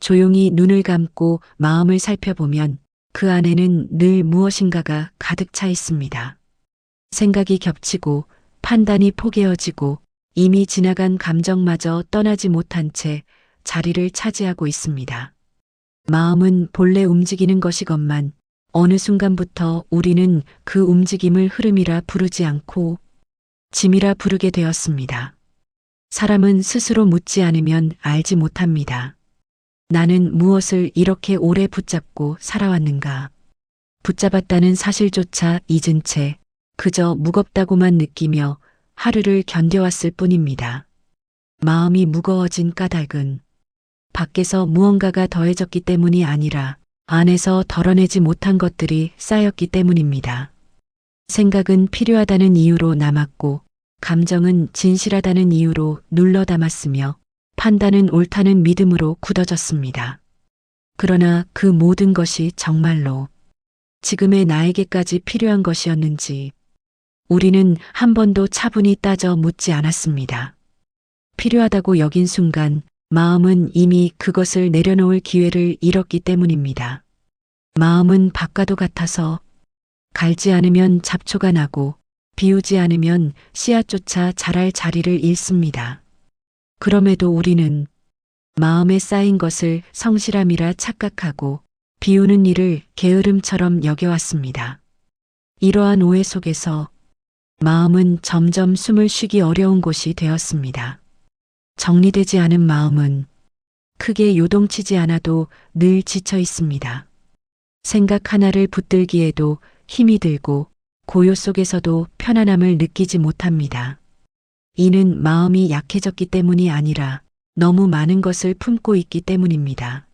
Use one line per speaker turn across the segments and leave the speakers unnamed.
조용히 눈을 감고 마음을 살펴보면 그 안에는 늘 무엇인가가 가득 차 있습니다. 생각이 겹치고 판단이 포개어지고 이미 지나간 감정마저 떠나지 못한 채 자리를 차지하고 있습니다. 마음은 본래 움직이는 것이건만 어느 순간부터 우리는 그 움직임을 흐름이라 부르지 않고 짐이라 부르게 되었습니다. 사람은 스스로 묻지 않으면 알지 못합니다. 나는 무엇을 이렇게 오래 붙잡고 살아왔는가? 붙잡았다는 사실조차 잊은 채 그저 무겁다고만 느끼며 하루를 견뎌왔을 뿐입니다. 마음이 무거워진 까닭은 밖에서 무언가가 더해졌기 때문이 아니라 안에서 덜어내지 못한 것들이 쌓였기 때문입니다. 생각은 필요하다는 이유로 남았고 감정은 진실하다는 이유로 눌러 담았으며 판단은 옳다는 믿음으로 굳어졌습니다. 그러나 그 모든 것이 정말로 지금의 나에게까지 필요한 것이었는지 우리는 한 번도 차분히 따져 묻지 않았습니다. 필요하다고 여긴 순간 마음은 이미 그것을 내려놓을 기회를 잃었기 때문입니다. 마음은 바과도 같아서 갈지 않으면 잡초가 나고 비우지 않으면 씨앗조차 자랄 자리를 잃습니다. 그럼에도 우리는 마음에 쌓인 것을 성실함이라 착각하고 비우는 일을 게으름처럼 여겨왔습니다. 이러한 오해 속에서 마음은 점점 숨을 쉬기 어려운 곳이 되었습니다. 정리되지 않은 마음은 크게 요동치지 않아도 늘 지쳐 있습니다. 생각 하나를 붙들기에도 힘이 들고 고요 속에서도 편안함을 느끼지 못합니다. 이는 마음이 약해졌기 때문이 아니라 너무 많은 것을 품고 있기 때문입니다.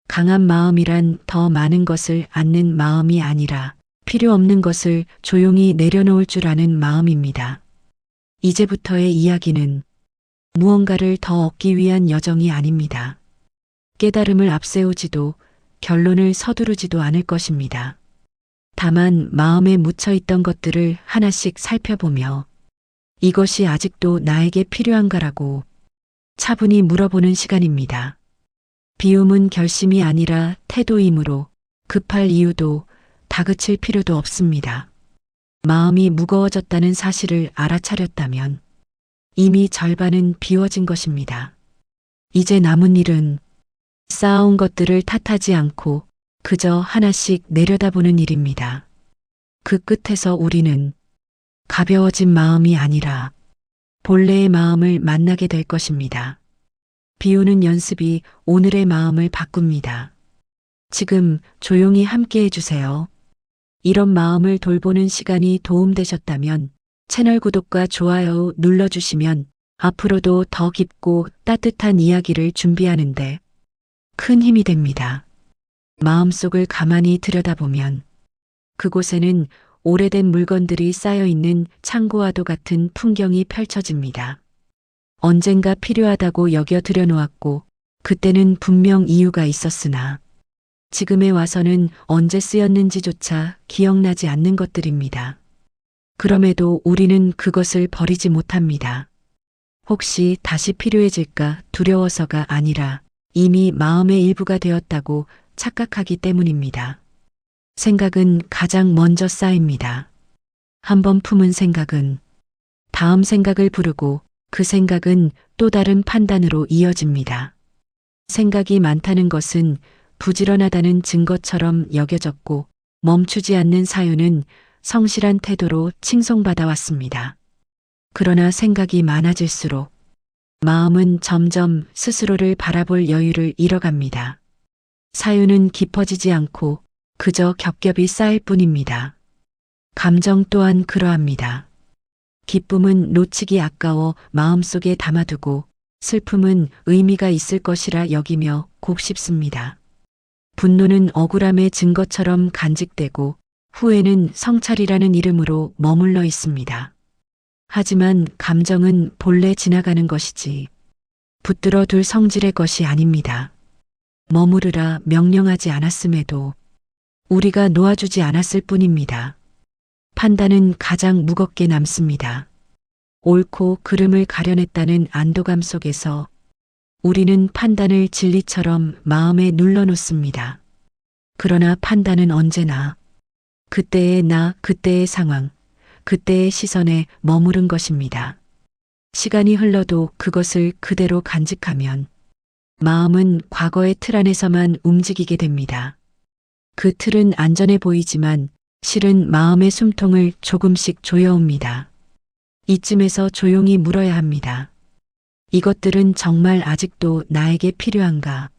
강한 마음이란 더 많은 것을 안는 마음이 아니라 필요 없는 것을 조용히 내려놓을 줄 아는 마음입니다. 이제부터의 이야기는 무언가를 더 얻기 위한 여정이 아닙니다. 깨달음을 앞세우지도 결론을 서두르지도 않을 것입니다. 다만 마음에 묻혀있던 것들을 하나씩 살펴보며 이것이 아직도 나에게 필요한가라고 차분히 물어보는 시간입니다. 비움은 결심이 아니라 태도이므로 급할 이유도 다그칠 필요도 없습니다. 마음이 무거워졌다는 사실을 알아차렸다면 이미 절반은 비워진 것입니다. 이제 남은 일은 쌓아온 것들을 탓하지 않고 그저 하나씩 내려다보는 일입니다. 그 끝에서 우리는 가벼워진 마음이 아니라 본래의 마음을 만나게 될 것입니다. 비우는 연습이 오늘의 마음을 바꿉니다. 지금 조용히 함께 해주세요. 이런 마음을 돌보는 시간이 도움되셨다면 채널 구독과 좋아요 눌러주시면 앞으로도 더 깊고 따뜻한 이야기를 준비하는데 큰 힘이 됩니다. 마음속을 가만히 들여다보면 그곳에는 오래된 물건들이 쌓여있는 창고와도 같은 풍경이 펼쳐집니다. 언젠가 필요하다고 여겨 들여놓았고 그때는 분명 이유가 있었으나 지금에 와서는 언제 쓰였는지조차 기억나지 않는 것들입니다. 그럼에도 우리는 그것을 버리지 못합니다. 혹시 다시 필요해질까 두려워서가 아니라 이미 마음의 일부가 되었다고 착각하기 때문입니다. 생각은 가장 먼저 쌓입니다. 한번 품은 생각은 다음 생각을 부르고 그 생각은 또 다른 판단으로 이어집니다. 생각이 많다는 것은 부지런하다는 증거처럼 여겨졌고 멈추지 않는 사유는 성실한 태도로 칭송받아왔습니다. 그러나 생각이 많아질수록 마음은 점점 스스로를 바라볼 여유를 잃어갑니다. 사유는 깊어지지 않고 그저 겹겹이 쌓일 뿐입니다. 감정 또한 그러합니다. 기쁨은 놓치기 아까워 마음속에 담아두고 슬픔은 의미가 있을 것이라 여기며 곱씹습니다. 분노는 억울함의 증거처럼 간직되고 후회는 성찰이라는 이름으로 머물러 있습니다. 하지만 감정은 본래 지나가는 것이지 붙들어 둘 성질의 것이 아닙니다. 머무르라 명령하지 않았음에도 우리가 놓아주지 않았을 뿐입니다. 판단은 가장 무겁게 남습니다. 옳고 그름을 가려냈다는 안도감 속에서 우리는 판단을 진리처럼 마음에 눌러놓습니다. 그러나 판단은 언제나 그때의 나, 그때의 상황, 그때의 시선에 머무른 것입니다. 시간이 흘러도 그것을 그대로 간직하면 마음은 과거의 틀 안에서만 움직이게 됩니다. 그 틀은 안전해 보이지만 실은 마음의 숨통을 조금씩 조여옵니다. 이쯤에서 조용히 물어야 합니다. 이것들은 정말 아직도 나에게 필요한가?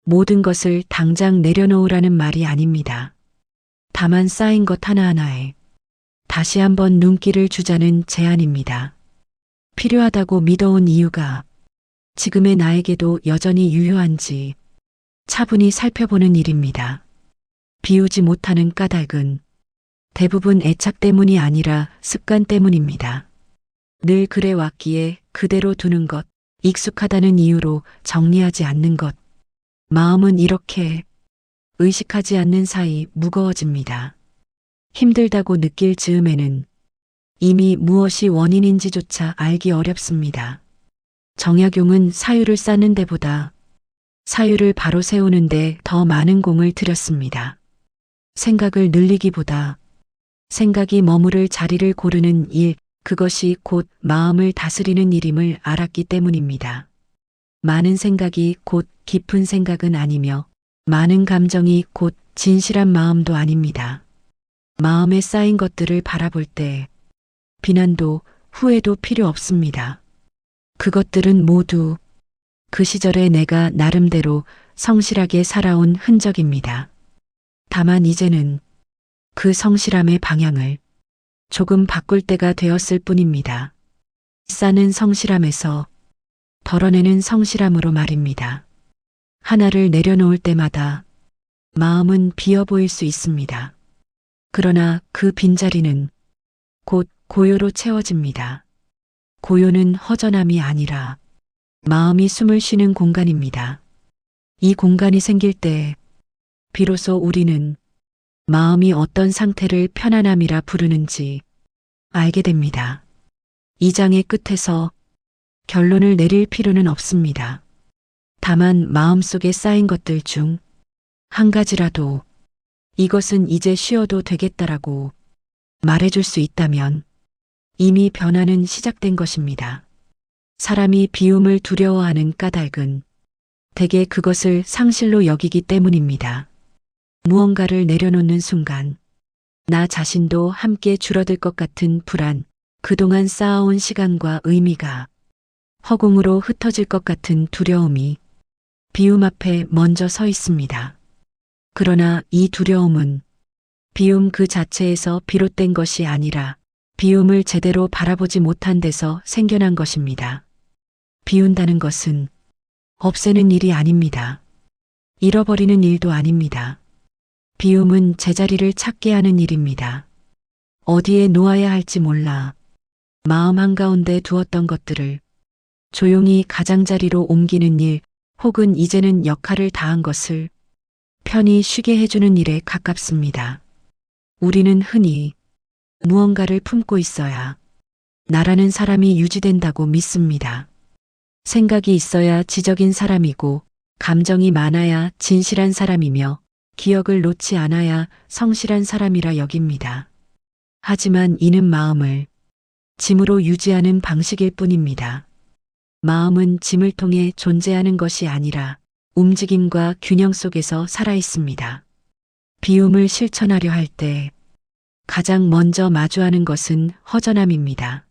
모든 것을 당장 내려놓으라는 말이 아닙니다. 다만 쌓인 것 하나하나에 다시 한번 눈길을 주자는 제안입니다. 필요하다고 믿어온 이유가 지금의 나에게도 여전히 유효한지 차분히 살펴보는 일입니다. 비우지 못하는 까닭은 대부분 애착 때문이 아니라 습관 때문입니다. 늘 그래 왔기에 그대로 두는 것, 익숙하다는 이유로 정리하지 않는 것. 마음은 이렇게 의식하지 않는 사이 무거워집니다. 힘들다고 느낄 즈음에는 이미 무엇이 원인인지조차 알기 어렵습니다. 정약용은 사유를 쌓는 데보다 사유를 바로 세우는데 더 많은 공을 들였습니다. 생각을 늘리기보다 생각이 머무를 자리를 고르는 일, 그것이 곧 마음을 다스리는 일임을 알았기 때문입니다. 많은 생각이 곧 깊은 생각은 아니며 많은 감정이 곧 진실한 마음도 아닙니다. 마음에 쌓인 것들을 바라볼 때 비난도 후회도 필요 없습니다. 그것들은 모두 그 시절에 내가 나름대로 성실하게 살아온 흔적입니다. 다만 이제는 그 성실함의 방향을 조금 바꿀 때가 되었을 뿐입니다. 쌓는 성실함에서 덜어내는 성실함으로 말입니다. 하나를 내려놓을 때마다 마음은 비어 보일 수 있습니다. 그러나 그 빈자리는 곧 고요로 채워집니다. 고요는 허전함이 아니라 마음이 숨을 쉬는 공간입니다. 이 공간이 생길 때 비로소 우리는 마음이 어떤 상태를 편안함이라 부르는지 알게 됩니다. 이 장의 끝에서 결론을 내릴 필요는 없습니다. 다만 마음속에 쌓인 것들 중 한 가지라도 이것은 이제 쉬어도 되겠다라고 말해줄 수 있다면 이미 변화는 시작된 것입니다. 사람이 비움을 두려워하는 까닭은 대개 그것을 상실로 여기기 때문입니다. 무언가를 내려놓는 순간 나 자신도 함께 줄어들 것 같은 불안, 그동안 쌓아온 시간과 의미가 허공으로 흩어질 것 같은 두려움이 비움 앞에 먼저 서 있습니다. 그러나 이 두려움은 비움 그 자체에서 비롯된 것이 아니라 비움을 제대로 바라보지 못한 데서 생겨난 것입니다. 비운다는 것은 없애는 일이 아닙니다. 잃어버리는 일도 아닙니다. 비움은 제자리를 찾게 하는 일입니다. 어디에 놓아야 할지 몰라 마음 한가운데 두었던 것들을 조용히 가장자리로 옮기는 일, 혹은 이제는 역할을 다한 것을 편히 쉬게 해주는 일에 가깝습니다. 우리는 흔히 무언가를 품고 있어야 나라는 사람이 유지된다고 믿습니다. 생각이 있어야 지적인 사람이고 감정이 많아야 진실한 사람이며 기억을 놓지 않아야 성실한 사람이라 여깁니다. 하지만 이는 마음을 짐으로 유지하는 방식일 뿐입니다. 마음은 짐을 통해 존재하는 것이 아니라 움직임과 균형 속에서 살아 있습니다. 비움을 실천하려 할 때 가장 먼저 마주하는 것은 허전함입니다.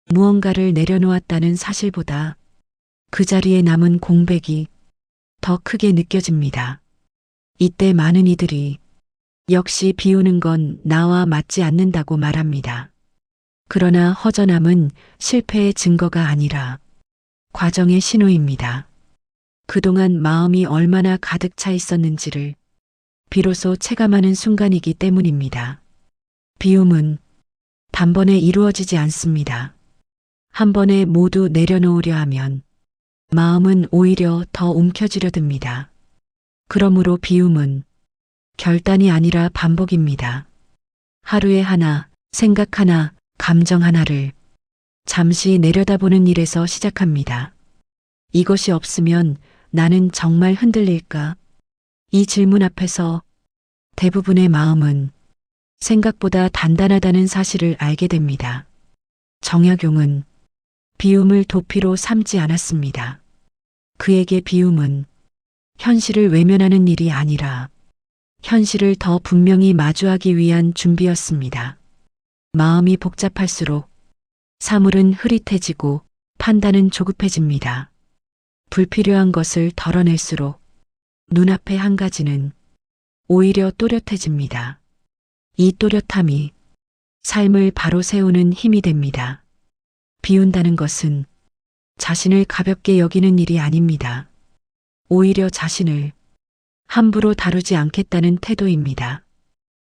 무언가를 내려놓았다는 사실보다 그 자리에 남은 공백이 더 크게 느껴집니다. 이때 많은 이들이 역시 비우는 건 나와 맞지 않는다고 말합니다. 그러나 허전함은 실패의 증거가 아니라 과정의 신호입니다. 그동안 마음이 얼마나 가득 차 있었는지를 비로소 체감하는 순간이기 때문입니다. 비움은 단번에 이루어지지 않습니다. 한 번에 모두 내려놓으려 하면 마음은 오히려 더 움켜쥐려 듭니다. 그러므로 비움은 결단이 아니라 반복입니다. 하루에 하나, 생각 하나, 감정 하나를 잠시 내려다보는 일에서 시작합니다. 이것이 없으면 나는 정말 흔들릴까? 이 질문 앞에서 대부분의 마음은 생각보다 단단하다는 사실을 알게 됩니다. 정약용은 비움을 도피로 삼지 않았습니다. 그에게 비움은 현실을 외면하는 일이 아니라 현실을 더 분명히 마주하기 위한 준비였습니다. 마음이 복잡할수록 사물은 흐릿해지고 판단은 조급해집니다. 불필요한 것을 덜어낼수록 눈앞의 한 가지는 오히려 또렷해집니다. 이 또렷함이 삶을 바로 세우는 힘이 됩니다. 비운다는 것은 자신을 가볍게 여기는 일이 아닙니다. 오히려 자신을 함부로 다루지 않겠다는 태도입니다.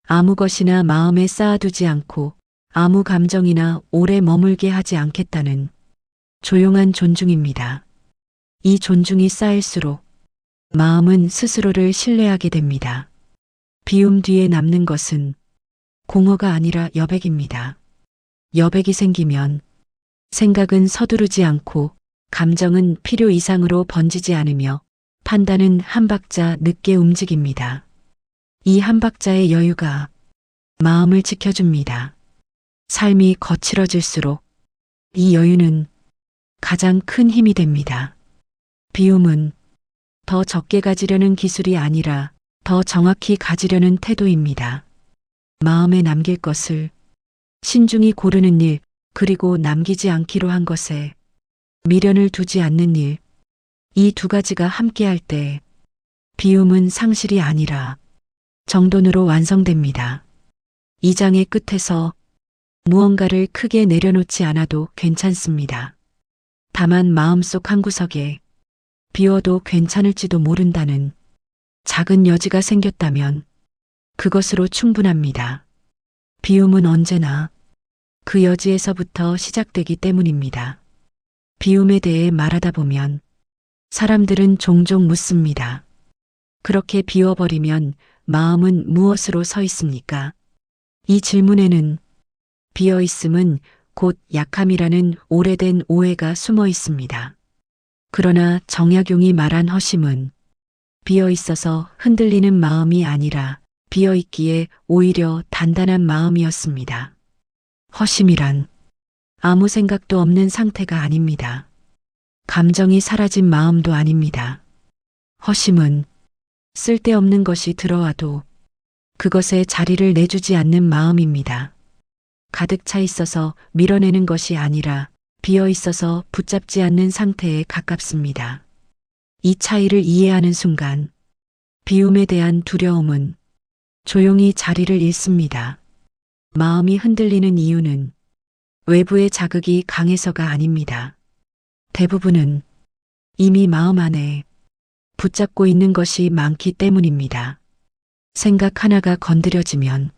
아무 것이나 마음에 쌓아두지 않고 아무 감정이나 오래 머물게 하지 않겠다는 조용한 존중입니다. 이 존중이 쌓일수록 마음은 스스로를 신뢰하게 됩니다. 비움 뒤에 남는 것은 공허가 아니라 여백입니다. 여백이 생기면 생각은 서두르지 않고 감정은 필요 이상으로 번지지 않으며 판단은 한 박자 늦게 움직입니다. 이 한 박자의 여유가 마음을 지켜줍니다. 삶이 거칠어질수록 이 여유는 가장 큰 힘이 됩니다. 비움은 더 적게 가지려는 기술이 아니라 더 정확히 가지려는 태도입니다. 마음에 남길 것을 신중히 고르는 일, 그리고 남기지 않기로 한 것에 미련을 두지 않는 일, 이 두 가지가 함께할 때 비움은 상실이 아니라 정돈으로 완성됩니다. 이 장의 끝에서 무언가를 크게 내려놓지 않아도 괜찮습니다. 다만 마음속 한구석에 비워도 괜찮을지도 모른다는 작은 여지가 생겼다면 그것으로 충분합니다. 비움은 언제나 그 여지에서부터 시작되기 때문입니다. 비움에 대해 말하다 보면 사람들은 종종 묻습니다. 그렇게 비워버리면 마음은 무엇으로 서 있습니까? 이 질문에는 비어 있음은 곧 약함이라는 오래된 오해가 숨어 있습니다. 그러나 정약용이 말한 허심은 비어 있어서 흔들리는 마음이 아니라 비어 있기에 오히려 단단한 마음이었습니다. 허심이란 아무 생각도 없는 상태가 아닙니다. 감정이 사라진 마음도 아닙니다. 허심은 쓸데없는 것이 들어와도 그것에 자리를 내주지 않는 마음입니다. 가득 차 있어서 밀어내는 것이 아니라 비어 있어서 붙잡지 않는 상태에 가깝습니다. 이 차이를 이해하는 순간 비움에 대한 두려움은 조용히 자리를 잃습니다. 마음이 흔들리는 이유는 외부의 자극이 강해서가 아닙니다. 대부분은 이미 마음 안에 붙잡고 있는 것이 많기 때문입니다. 생각 하나가 건드려지면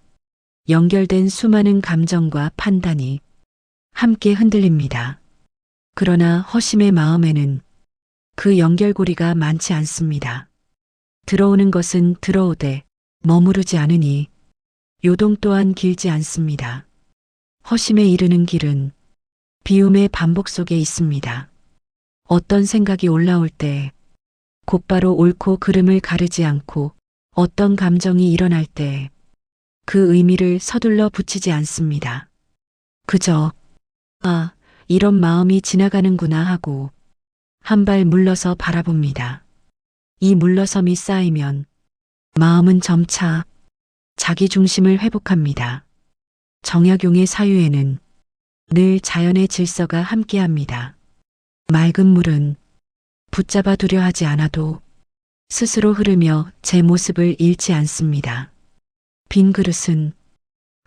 연결된 수많은 감정과 판단이 함께 흔들립니다. 그러나 허심의 마음에는 그 연결고리가 많지 않습니다. 들어오는 것은 들어오되 머무르지 않으니 요동 또한 길지 않습니다. 허심에 이르는 길은 비움의 반복 속에 있습니다. 어떤 생각이 올라올 때 곧바로 옳고 그름을 가르지 않고 어떤 감정이 일어날 때 그 의미를 서둘러 붙이지 않습니다. 그저 아, 이런 마음이 지나가는구나 하고 한 발 물러서 바라봅니다. 이 물러섬이 쌓이면 마음은 점차 자기 중심을 회복합니다. 정약용의 사유에는 늘 자연의 질서가 함께합니다. 맑은 물은 붙잡아 두려 하지 않아도 스스로 흐르며 제 모습을 잃지 않습니다. 빈 그릇은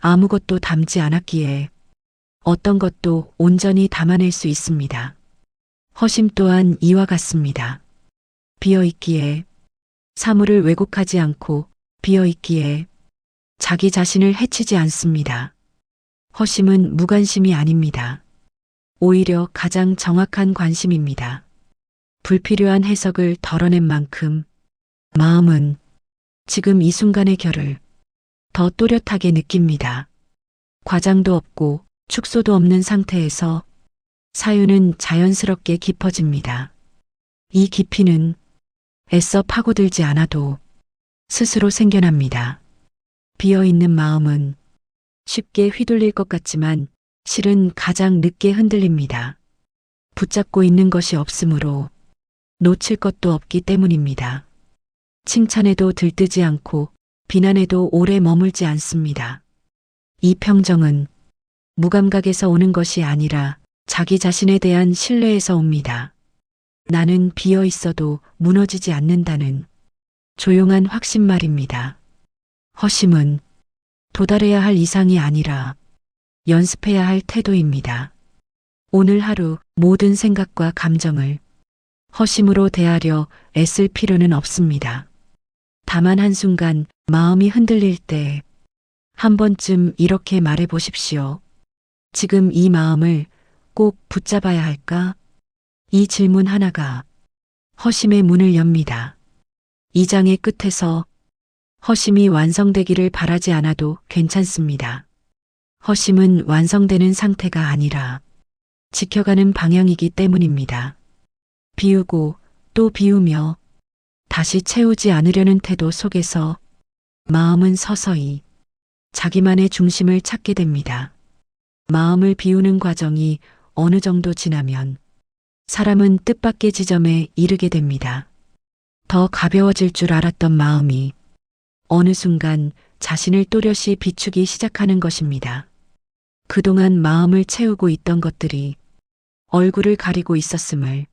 아무것도 담지 않았기에 어떤 것도 온전히 담아낼 수 있습니다. 허심 또한 이와 같습니다. 비어 있기에 사물을 왜곡하지 않고 비어 있기에 자기 자신을 해치지 않습니다. 허심은 무관심이 아닙니다. 오히려 가장 정확한 관심입니다. 불필요한 해석을 덜어낸 만큼 마음은 지금 이 순간의 결을 더 또렷하게 느낍니다. 과장도 없고 축소도 없는 상태에서 사유는 자연스럽게 깊어집니다. 이 깊이는 애써 파고들지 않아도 스스로 생겨납니다. 비어있는 마음은 쉽게 휘둘릴 것 같지만 실은 가장 늦게 흔들립니다. 붙잡고 있는 것이 없으므로 놓칠 것도 없기 때문입니다. 칭찬에도 들뜨지 않고 비난에도 오래 머물지 않습니다. 이 평정은 무감각에서 오는 것이 아니라 자기 자신에 대한 신뢰에서 옵니다. 나는 비어 있어도 무너지지 않는다는 조용한 확신 말입니다. 허심은 도달해야 할 이상이 아니라 연습해야 할 태도입니다. 오늘 하루 모든 생각과 감정을 허심으로 대하려 애쓸 필요는 없습니다. 다만 한순간 마음이 흔들릴 때 한 번쯤 이렇게 말해 보십시오. 지금 이 마음을 꼭 붙잡아야 할까? 이 질문 하나가 허심의 문을 엽니다. 이 장의 끝에서 허심이 완성되기를 바라지 않아도 괜찮습니다. 허심은 완성되는 상태가 아니라 지켜가는 방향이기 때문입니다. 비우고 또 비우며 다시 채우지 않으려는 태도 속에서 마음은 서서히 자기만의 중심을 찾게 됩니다. 마음을 비우는 과정이 어느 정도 지나면 사람은 뜻밖의 지점에 이르게 됩니다. 더 가벼워질 줄 알았던 마음이 어느 순간 자신을 또렷이 비추기 시작하는 것입니다. 그동안 마음을 채우고 있던 것들이 얼굴을 가리고 있었음을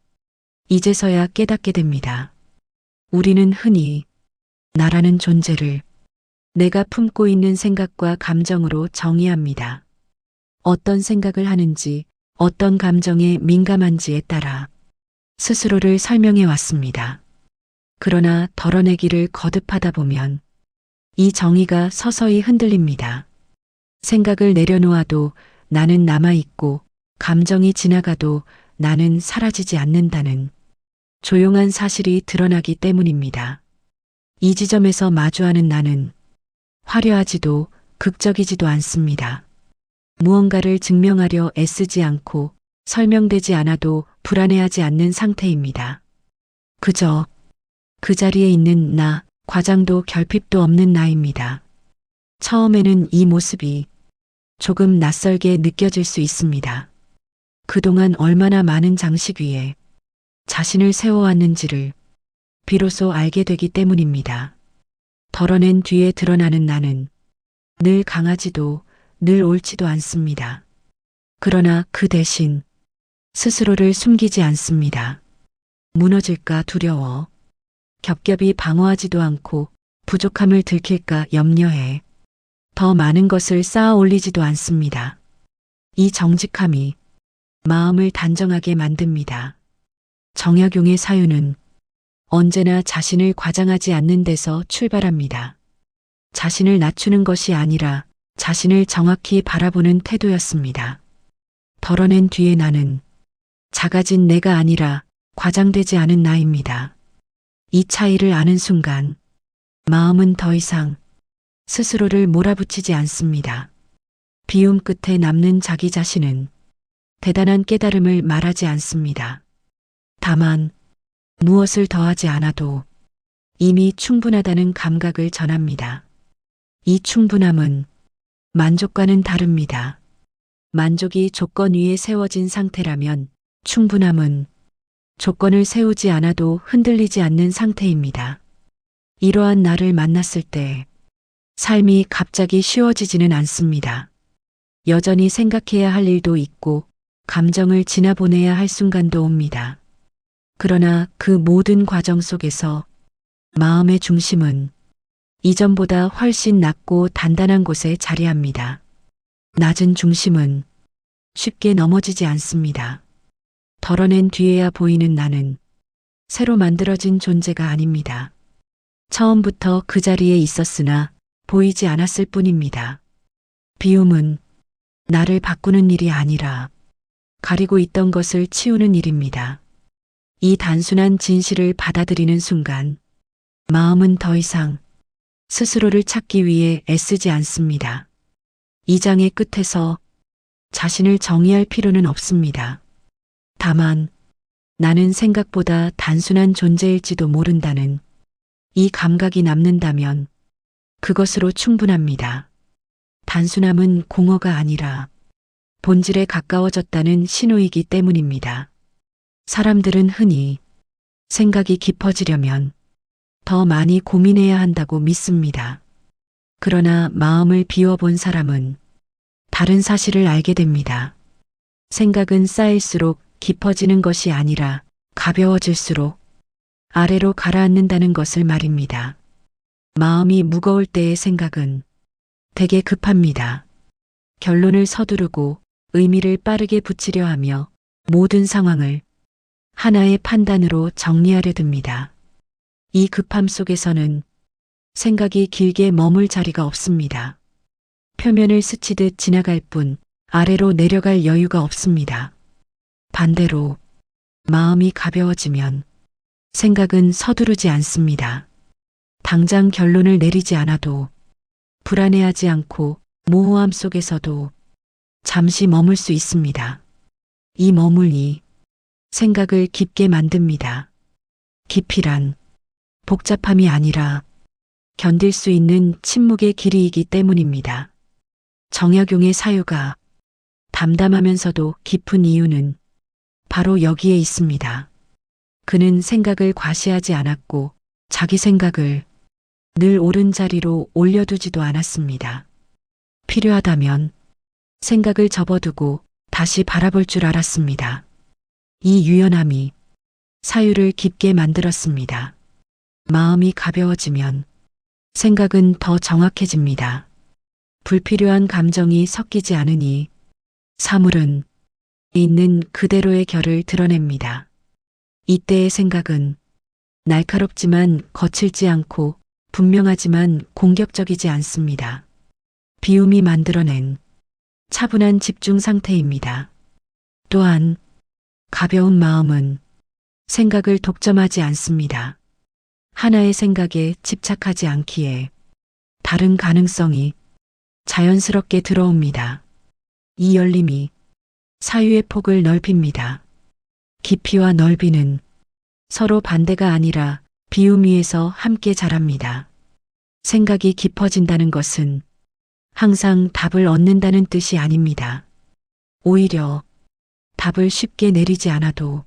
이제서야 깨닫게 됩니다. 우리는 흔히 나라는 존재를 내가 품고 있는 생각과 감정으로 정의합니다. 어떤 생각을 하는지, 어떤 감정에 민감한지에 따라 스스로를 설명해 왔습니다. 그러나 덜어내기를 거듭하다 보면 이 정의가 서서히 흔들립니다. 생각을 내려놓아도 나는 남아있고 감정이 지나가도 나는 사라지지 않는다는 조용한 사실이 드러나기 때문입니다. 이 지점에서 마주하는 나는 화려하지도 극적이지도 않습니다. 무언가를 증명하려 애쓰지 않고 설명되지 않아도 불안해하지 않는 상태입니다. 그저 그 자리에 있는 나, 과장도 결핍도 없는 나입니다. 처음에는 이 모습이 조금 낯설게 느껴질 수 있습니다. 그동안 얼마나 많은 장식 위에 자신을 세워왔는지를 비로소 알게 되기 때문입니다. 덜어낸 뒤에 드러나는 나는 늘 강하지도 늘 옳지도 않습니다. 그러나 그 대신 스스로를 숨기지 않습니다. 무너질까 두려워 겹겹이 방어하지도 않고 부족함을 들킬까 염려해 더 많은 것을 쌓아 올리지도 않습니다. 이 정직함이 마음을 단정하게 만듭니다. 정약용의 사유는 언제나 자신을 과장하지 않는 데서 출발합니다. 자신을 낮추는 것이 아니라 자신을 정확히 바라보는 태도였습니다. 덜어낸 뒤에 나는 작아진 내가 아니라 과장되지 않은 나입니다. 이 차이를 아는 순간 마음은 더 이상 스스로를 몰아붙이지 않습니다. 비움 끝에 남는 자기 자신은 대단한 깨달음을 말하지 않습니다. 다만 무엇을 더하지 않아도 이미 충분하다는 감각을 전합니다. 이 충분함은 만족과는 다릅니다. 만족이 조건 위에 세워진 상태라면 충분함은 조건을 세우지 않아도 흔들리지 않는 상태입니다. 이러한 나를 만났을 때 삶이 갑자기 쉬워지지는 않습니다. 여전히 생각해야 할 일도 있고 감정을 지나보내야 할 순간도 옵니다. 그러나 그 모든 과정 속에서 마음의 중심은 이전보다 훨씬 낮고 단단한 곳에 자리합니다. 낮은 중심은 쉽게 넘어지지 않습니다. 덜어낸 뒤에야 보이는 나는 새로 만들어진 존재가 아닙니다. 처음부터 그 자리에 있었으나 보이지 않았을 뿐입니다. 비움은 나를 바꾸는 일이 아니라 가리고 있던 것을 치우는 일입니다. 이 단순한 진실을 받아들이는 순간 마음은 더 이상 스스로를 찾기 위해 애쓰지 않습니다. 이 장의 끝에서 자신을 정의할 필요는 없습니다. 다만 나는 생각보다 단순한 존재일지도 모른다는 이 감각이 남는다면 그것으로 충분합니다. 단순함은 공허가 아니라 본질에 가까워졌다는 신호이기 때문입니다. 사람들은 흔히 생각이 깊어지려면 더 많이 고민해야 한다고 믿습니다. 그러나 마음을 비워본 사람은 다른 사실을 알게 됩니다. 생각은 쌓일수록 깊어지는 것이 아니라 가벼워질수록 아래로 가라앉는다는 것을 말입니다. 마음이 무거울 때의 생각은 되게 급합니다. 결론을 서두르고 의미를 빠르게 붙이려 하며 모든 상황을 하나의 판단으로 정리하려 듭니다. 이 급함 속에서는 생각이 길게 머물 자리가 없습니다. 표면을 스치듯 지나갈 뿐 아래로 내려갈 여유가 없습니다. 반대로 마음이 가벼워지면 생각은 서두르지 않습니다. 당장 결론을 내리지 않아도 불안해하지 않고 모호함 속에서도 잠시 머물 수 있습니다. 이 머물이 생각을 깊게 만듭니다. 깊이란 복잡함이 아니라 견딜 수 있는 침묵의 길이이기 때문입니다. 정약용의 사유가 담담하면서도 깊은 이유는 바로 여기에 있습니다. 그는 생각을 과시하지 않았고 자기 생각을 늘 옳은 자리로 올려두지도 않았습니다. 필요하다면 생각을 접어두고 다시 바라볼 줄 알았습니다. 이 유연함이 사유를 깊게 만들었습니다. 마음이 가벼워지면 생각은 더 정확해집니다. 불필요한 감정이 섞이지 않으니 사물은 있는 그대로의 결을 드러냅니다. 이때의 생각은 날카롭지만 거칠지 않고 분명하지만 공격적이지 않습니다. 비움이 만들어낸 차분한 집중 상태입니다. 또한 가벼운 마음은 생각을 독점하지 않습니다. 하나의 생각에 집착하지 않기에 다른 가능성이 자연스럽게 들어옵니다. 이 열림이 사유의 폭을 넓힙니다. 깊이와 넓이는 서로 반대가 아니라 비움 위에서 함께 자랍니다. 생각이 깊어진다는 것은 항상 답을 얻는다는 뜻이 아닙니다. 오히려 답을 쉽게 내리지 않아도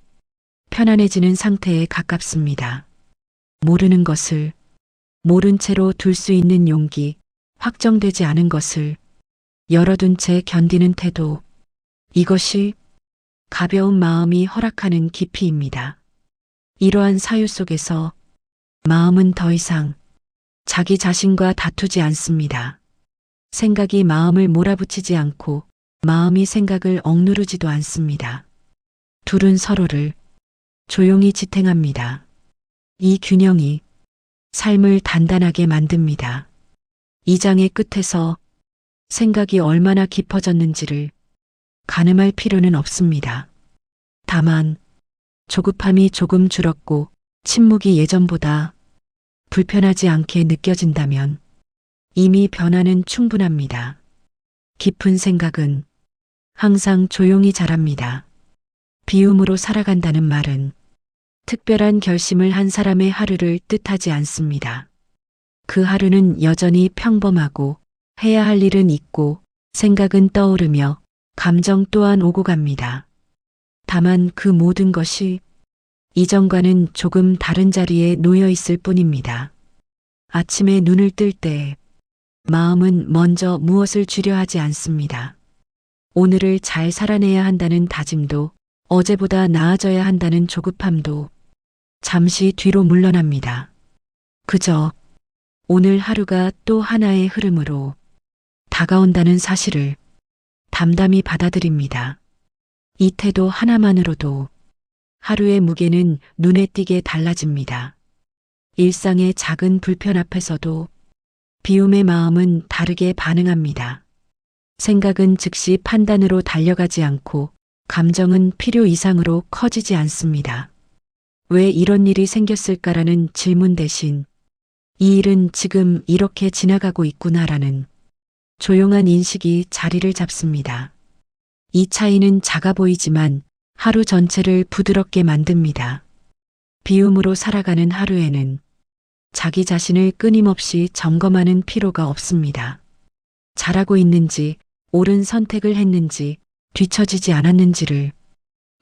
편안해지는 상태에 가깝습니다. 모르는 것을 모른 채로 둘 수 있는 용기, 확정되지 않은 것을 열어둔 채 견디는 태도, 이것이 가벼운 마음이 허락하는 깊이입니다. 이러한 사유 속에서 마음은 더 이상 자기 자신과 다투지 않습니다. 생각이 마음을 몰아붙이지 않고 마음이 생각을 억누르지도 않습니다. 둘은 서로를 조용히 지탱합니다. 이 균형이 삶을 단단하게 만듭니다. 이 장의 끝에서 생각이 얼마나 깊어졌는지를 가늠할 필요는 없습니다. 다만 조급함이 조금 줄었고 침묵이 예전보다 불편하지 않게 느껴진다면 이미 변화는 충분합니다. 깊은 생각은 항상 조용히 자랍니다. 비움으로 살아간다는 말은 특별한 결심을 한 사람의 하루를 뜻하지 않습니다. 그 하루는 여전히 평범하고 해야 할 일은 있고 생각은 떠오르며 감정 또한 오고 갑니다. 다만 그 모든 것이 이전과는 조금 다른 자리에 놓여 있을 뿐입니다. 아침에 눈을 뜰 때 마음은 먼저 무엇을 주려 하지 않습니다. 오늘을 잘 살아내야 한다는 다짐도 어제보다 나아져야 한다는 조급함도 잠시 뒤로 물러납니다. 그저 오늘 하루가 또 하나의 흐름으로 다가온다는 사실을 담담히 받아들입니다. 이 태도 하나만으로도 하루의 무게는 눈에 띄게 달라집니다. 일상의 작은 불편 앞에서도 비움의 마음은 다르게 반응합니다. 생각은 즉시 판단으로 달려가지 않고 감정은 필요 이상으로 커지지 않습니다. 왜 이런 일이 생겼을까라는 질문 대신 이 일은 지금 이렇게 지나가고 있구나라는 조용한 인식이 자리를 잡습니다. 이 차이는 작아 보이지만 하루 전체를 부드럽게 만듭니다. 비움으로 살아가는 하루에는 자기 자신을 끊임없이 점검하는 필요가 없습니다. 잘하고 있는지, 옳은 선택을 했는지, 뒤처지지 않았는지를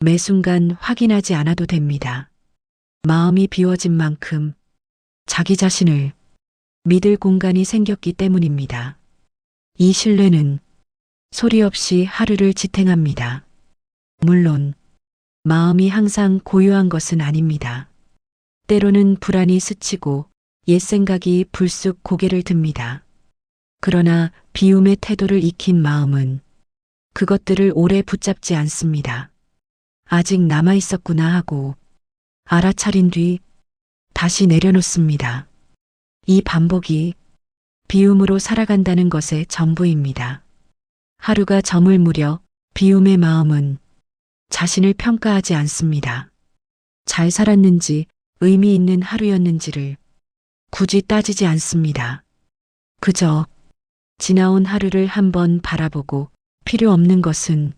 매 순간 확인하지 않아도 됩니다. 마음이 비워진 만큼 자기 자신을 믿을 공간이 생겼기 때문입니다. 이 신뢰는 소리 없이 하루를 지탱합니다. 물론 마음이 항상 고요한 것은 아닙니다. 때로는 불안이 스치고 옛 생각이 불쑥 고개를 듭니다. 그러나 비움의 태도를 익힌 마음은 그것들을 오래 붙잡지 않습니다. 아직 남아 있었구나 하고 알아차린 뒤 다시 내려놓습니다. 이 반복이 비움으로 살아간다는 것의 전부입니다. 하루가 저물무렵 비움의 마음은 자신을 평가하지 않습니다. 잘 살았는지 의미 있는 하루였는지를 굳이 따지지 않습니다. 그저 지나온 하루를 한번 바라보고 필요 없는 것은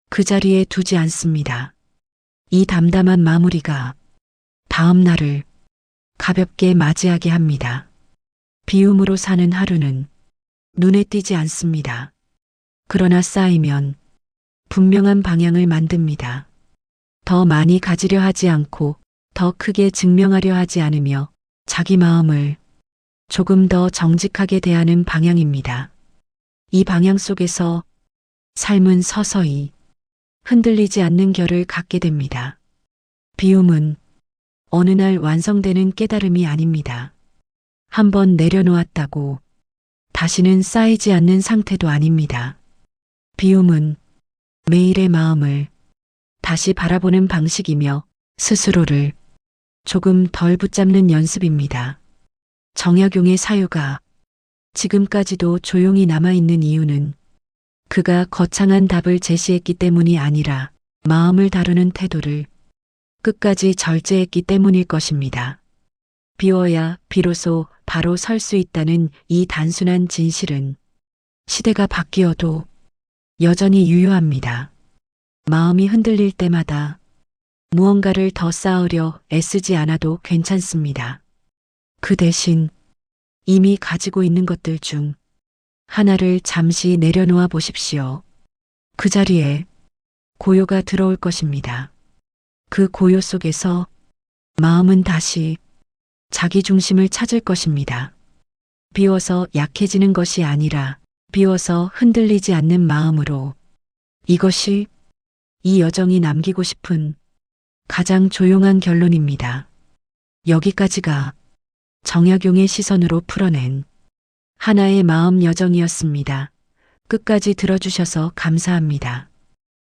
그 자리에 두지 않습니다. 이 담담한 마무리가 다음 날을 가볍게 맞이하게 합니다. 비움으로 사는 하루는 눈에 띄지 않습니다. 그러나 쌓이면 분명한 방향을 만듭니다. 더 많이 가지려 하지 않고 더 크게 증명하려 하지 않으며 자기 마음을 조금 더 정직하게 대하는 방향입니다. 이 방향 속에서 삶은 서서히 흔들리지 않는 결을 갖게 됩니다. 비움은 어느 날 완성되는 깨달음이 아닙니다. 한번 내려놓았다고 다시는 쌓이지 않는 상태도 아닙니다. 비움은 매일의 마음을 다시 바라보는 방식이며 스스로를 조금 덜 붙잡는 연습입니다. 정약용의 사유가 지금까지도 조용히 남아있는 이유는 그가 거창한 답을 제시했기 때문이 아니라 마음을 다루는 태도를 끝까지 절제했기 때문일 것입니다. 비워야 비로소 바로 설 수 있다는 이 단순한 진실은 시대가 바뀌어도 여전히 유효합니다. 마음이 흔들릴 때마다 무언가를 더 쌓으려 애쓰지 않아도 괜찮습니다. 그 대신 이미 가지고 있는 것들 중 하나를 잠시 내려놓아 보십시오. 그 자리에 고요가 들어올 것입니다. 그 고요 속에서 마음은 다시 자기 중심을 찾을 것입니다. 비워서 약해지는 것이 아니라 비워서 흔들리지 않는 마음으로. 이것이 이 여정이 남기고 싶은 가장 조용한 결론입니다. 여기까지가 정약용의 시선으로 풀어낸 하나의 마음 여정이었습니다. 끝까지 들어주셔서 감사합니다.